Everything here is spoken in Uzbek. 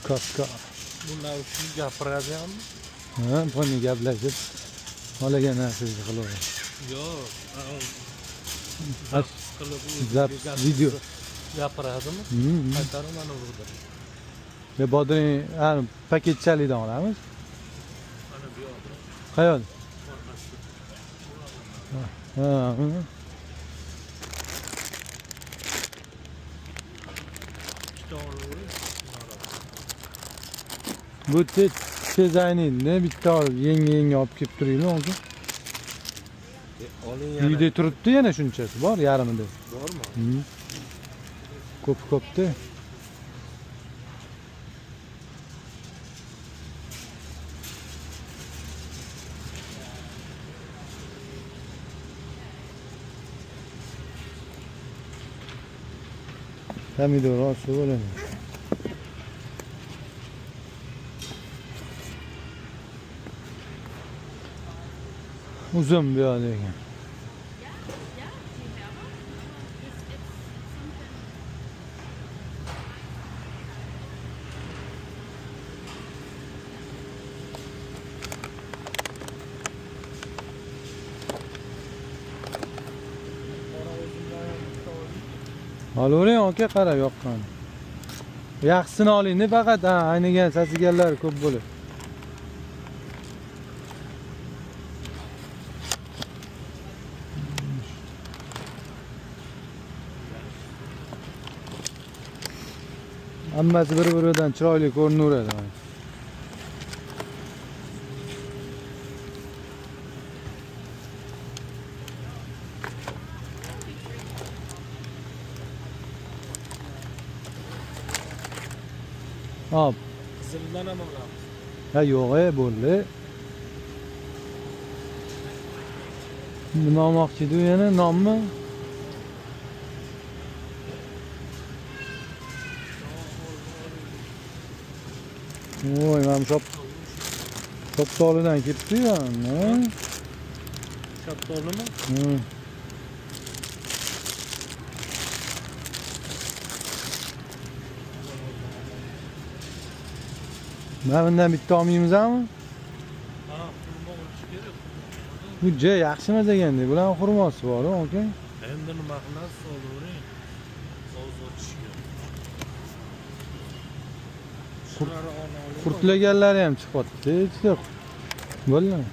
Kaska. Bunlar uchun gapiradiganmi? Ha, buni gaplashib olaga narsaga qilaver. Yo'q. Ash Qilib zap video. gapiradimi? Qaytarib mana burada. Ve bodring, ha, paketchalidan olamiz. Mana bu yoqda. Qayoqda? Orqasida. Ha. İşte onu. Bu tez aynı bitta olib yengi olib kelib turinglar hozir. Oling yana. Uyda turibdi yana shunchasi bor yarmida. Bormi? Ko'p-ko'pda. Pomidor olsa bo'ladi. Uzun bir yoqda ekan. Olavering aka, qarab yoqqan. Yaxshisini oling, faqat aynigan sasiganlar ko'p bo'ladi. Hammasi bir-biridan chiroyli ko'rinaveradi. Hop. Qizildan ham olamiz. Ha yo'q, bo'ldi. Nima olmoqchi edi yana? Nommi? Voy, mana shoptolidan ketdi-yu, ha? Shoptolimi? Mana bundan bitta olmaymizmi? Ha, xurmo olish kerak. Bu juda yaxshi emas ekanda. Bular xurmosi bor-ku, aka. Endi nima qilasiz, olavering. So'z o'tishga. Shularni olib. Qurtlaganlari ham chiqyapti. Hech yo'q. Bo'ldimi?